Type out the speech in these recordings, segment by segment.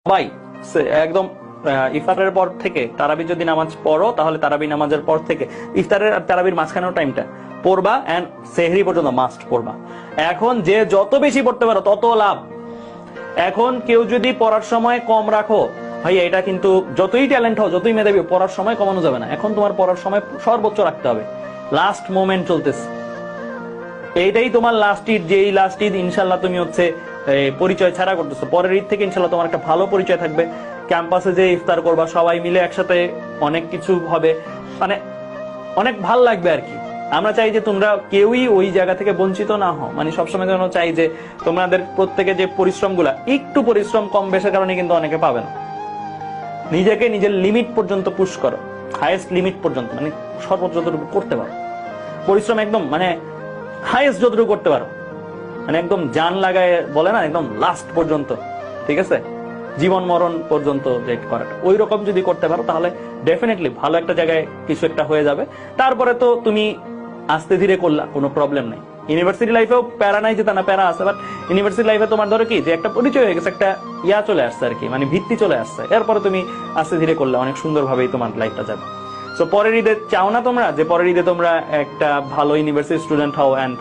সবাই একদম ইফতারের পর থেকে তারাবি যদি নামাজ পড়ো তাহলে তারাবি নামাজের পর থেকে ইফতারের আর তারাবির মাঝখানের টাইমটা পড়বা এন্ড সেহরি পর্যন্ত মাস্ট পড়বা। এখন যে যত বেশি পড়তে পারো তত লাভ। এখন কেউ যদি পড়ার সময় কম রাখো, ভাই এটা কিন্তু যতই ট্যালেন্ট হও যতই মেধাবী পড়ার সময় কমানো যাবে না। এখন তোমার পড়ার সময় সর্বোচ্চ রাখতে হবে। লাস্ট মোমেন্ট চলতেছে, এইটাই তোমার লাস্ট ঈদ। যেই লাস্ট ঈদ ইনশাল্লাহ তুমি হচ্ছে পরিচয় ছাড়া করতেছো, পরের ঈদ থেকে ইনশাল্লাহ তোমার একটা ভালো পরিচয় থাকবে। ক্যাম্পাসে যে ইফতার করবা সবাই মিলে একসাথে, অনেক কিছু হবে, মানে অনেক ভাল লাগবে আর কি। আমরা চাই যে তোমরা কেউই ওই জায়গা থেকে বঞ্চিত না হও। মানে সবসময় যেন চাই যে তোমাদের প্রত্যেকে যে পরিশ্রম গুলা, একটু পরিশ্রম কম বেশির কারণে কিন্তু অনেকে পাবে না। নিজেকে নিজের লিমিট পর্যন্ত পুশ করো, হাইয়েস্ট লিমিট পর্যন্ত, মানে সর্বোচ্চ যতটুকু করতে পারো পরিশ্রম, একদম মানে হাইয়েস্ট যতটুকু করতে পারো, মানে একদম জান লাগায় বলে না, একদম লাস্ট পর্যন্ত, ঠিক আছে, জীবন মরণ পর্যন্ত যে করাটা, ওই রকম যদি করতে পারো তাহলে ডেফিনেটলি ভালো একটা জায়গায় কিছু একটা হয়ে যাবে। তারপরে তো তুমি আস্তে ধীরে করলা, কোনো প্রবলেম নাই। ইউনিভার্সিটি লাইফেও প্যারা নাই যে তা না, প্যারা আছে, বাট ইউনিভার্সিটি লাইফে তোমার ধরো কি যে একটা পরিচয় হয়ে গেছে, একটা ইয়া চলে আসছে আর কি, মানে ভিত্তি চলে আসছে। এরপরে তুমি আস্তে ধীরে করলে অনেক সুন্দরভাবেই তোমার লাইফটা যাবে। সো পরের ঈদে চাও না তোমরা যে পরের ঈদে তোমরা একটা ভালো ইউনিভার্সিটি স্টুডেন্ট হও অ্যান্ড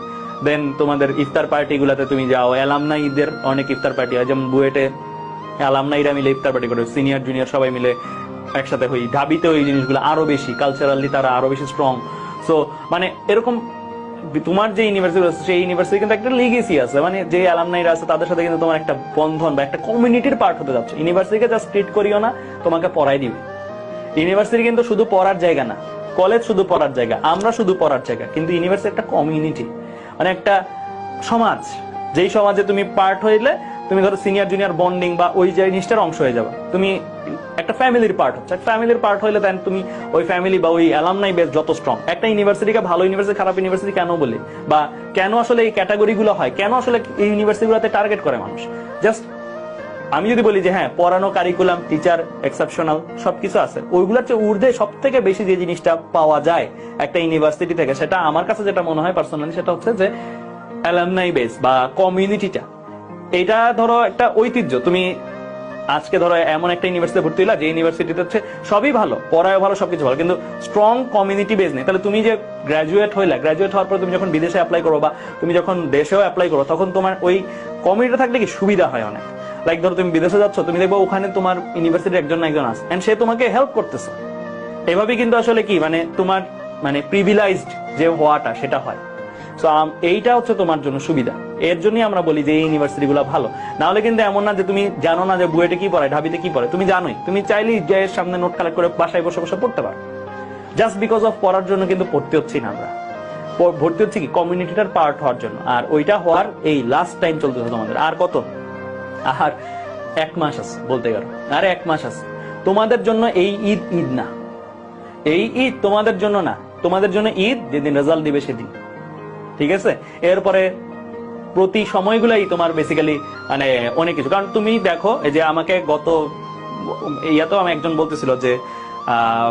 দেন তোমাদের ইফতার পার্টি গুলাতে তুমি যাও। অ্যালামনাই ঈদের অনেক ইফতার পার্টি হয়, যেমন বুয়েটে অ্যালামনাইরা মিলে ইফতার পার্টি করে, সিনিয়র জুনিয়র সবাই মিলে একসাথে হই। ঢাবিতে ওই জিনিসগুলো আরো বেশি কালচারালি তারা আরো বেশি স্ট্রং। সো মানে এরকম তোমার যে ইউনিভার্সিটি আছে সেই ইউনিভার্সিটি কিন্তু একটা লিগেসি আছে, মানে যে অ্যালামনাইরা আছে তাদের সাথে কিন্তু তোমার একটা বন্ধন বা একটা কমিউনিটির পার্ট হতে যাচ্ছে। ইউনিভার্সিটিকে জাস্ট ট্রিট করিও না তোমাকে পড়াই দিবে। ইউনিভার্সিটি কিন্তু শুধু পড়ার জায়গা না, কলেজ শুধু পড়ার জায়গা, আমরা শুধু পড়ার জায়গা, কিন্তু ইউনিভার্সিটি একটা কমিউনিটি, মানে একটা সমাজ। যেই সমাজে তুমি পার্ট হইলে তুমি ধরো সিনিয়র জুনিয়র বন্ডিং বা ওই জিনিসটার অংশ হয়ে যাবে, তুমি একটা ফ্যামিলির পার্ট হচ্ছে। ফ্যামিলির পার্ট হইলে দেন তুমি ওই ফ্যামিলি বা ওই অ্যালামনাই বেস যত স্ট্রং। একটা ইউনিভার্সিটিকে ভালো ইউনিভার্সিটি খারাপ ইউনিভার্সিটি কেন বলি, বা কেন আসলে এই ক্যাটাগরি গুলো হয়, কেন আসলে এই ইউনিভার্সিটি গুলোতে টার্গেট করে মানুষ, জাস্ট আমি যদি বলি যে হ্যাঁ পড়ানো, কারিকুলাম, টিচার এক্সেপশনাল সবকিছু আছে, ওইগুলোর চেয়ে ঊর্ধ্বে সব থেকে বেশি যে জিনিসটা পাওয়া যায় একটা ইউনিভার্সিটি থেকে, সেটা আমার কাছে যেটা মনে হয় পার্সোনালি, সেটা হচ্ছে যে অ্যালামনাই বেস বা কমিউনিটিটা। এটা ধরো একটা ঐতিহ্য। তুমি আজকে ধরো এমন একটা ইউনিভার্সিটিতে ভর্তি হইলা যে ইউনিভার্সিটিতে হচ্ছে সবই ভালো, পড়ায় ভালো, সবকিছু ভালো, কিন্তু স্ট্রং কমিউনিটি বেস নেই। তাহলে তুমি যে গ্রাজুয়েট হইলা, গ্রাজুয়েট হওয়ার পর তুমি যখন বিদেশে অ্যাপ্লাই করো বা তুমি যখন দেশেও অ্যাপ্লাই করো, তখন তোমার ওই কমিউনিটি থাকলে কি সুবিধা হয় অনেক। লাইক ধরো তুমি বিদেশে যাচ্ছ, তুমি দেখবো ওখানে তোমার ইউনিভার্সিটির একজন না একজন আছে, এন্ড সে তোমাকে হেল্প করতেছে। এভাবে কিন্তু আসলে কি মানে তোমার মানে প্রিভিলাইজড যে হওয়াটা সেটা হয়। সো এইটা হচ্ছে তোমার জন্য সুবিধা। এর জন্যই আমরা বলি যে এই ইউনিভার্সিটি গুলো ভালো। না হলে কিন্তু এমন না যে তুমি জানো না যে বুয়েটে কি পড়ায়, ঢাবিতে কি পড়ে, তুমি জানোই। তুমি চাইলেই যে সামনে নোট কালেক্ট করে বাসায় বসে বসে পড়তে পারো। জাস্ট বিকজ অফ পড়ার জন্য কিন্তু পড়তে হচ্ছি না, আমরা ভর্তি হচ্ছে কি কমিউনিটিটার পার্ট হওয়ার জন্য। আর ওইটা হওয়ার এই লাস্ট টাইম চলতেছে তোমাদের। আর কত, আর 1 মাস আছে বলতে গেল, আর 1 মাস আছে তোমাদের জন্য। এই ঈদ ঈদ না, এই ঈদ তোমাদের জন্য না, তোমাদের জন্য ঈদ যেদিন রেজাল্ট দিবে সেদিন, ঠিক আছে? এরপরে প্রতি সময়গুলাই তোমার বেসিক্যালি মানে অনেক কিছু। কারণ তুমি দেখো এই যে আমাকে গত ইয়াতেও আমি একজন বলতেছিল যে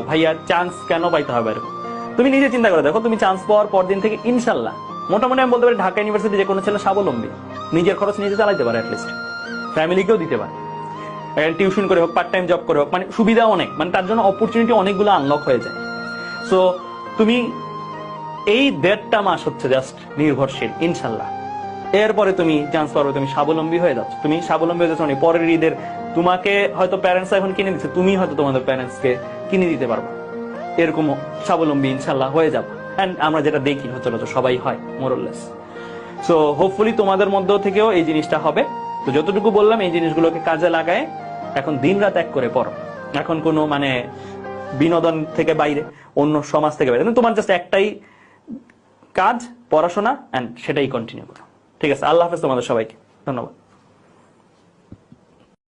ভাইয়া চান্স কেন পাইতে হবে এরকম। তুমি নিজে চিন্তা করে দেখো, তুমি চান্স পাওয়ার পর দিন থেকে ইনশাল্লাহ মোটামুটি আমি বলতে পারি ঢাকা ইউনিভার্সিটি যে কোনো ছেলে স্বাবলম্বী, নিজের খরচ নিজে চালাইতে পারে, অ্যাটলিস্ট ফ্যামিলিকেও দিতে পারে, টিউশন করে হোক, পার্ট টাইম জব করে হোক, মানে সুবিধা অনেক, মানে তার জন্য অপরচুনিটি অনেকগুলো আনলক হয়ে যায়। সো তুমি এই 1.5 মাস হচ্ছে জাস্ট নির্ভরশীল, ইনশাল্লাহ এরপরে তুমি চান্স পারো, তুমি স্বাবলম্বী হয়ে যাচ্ছ। তুমি স্বাবলম্বী হয়ে যাচ্ছ মানে পরের ঈদের তোমাকে হয়তো প্যারেন্টস এখন কিনে দিচ্ছে, তুমি হয়তো তোমাদের প্যারেন্টস কে কিনে দিতে পারবা, এরকম স্বাবলম্বী ইনশাল্লাহ হয়ে যাবো। এন্ড আমরা যেটা দেখি হচ্ছে সবাই হয় মোরলেস। সো হোপফুলি তোমাদের মধ্যে থেকেও এই জিনিসটা হবে। তো যতটুকু বললাম এই জিনিসগুলোকে কাজে লাগায় এখন দিন রাত এক করে পড়ো। এখন কোনো মানে বিনোদন থেকে বাইরে, অন্য সমাজ থেকে বাইরে, তোমার জাস্ট একটাই কাজ, পড়াশোনা, এন্ড সেটাই কন্টিনিউ করো। ঠিক আছে, আল্লাহ হাফেজ তোমাদের সবাইকে, ধন্যবাদ।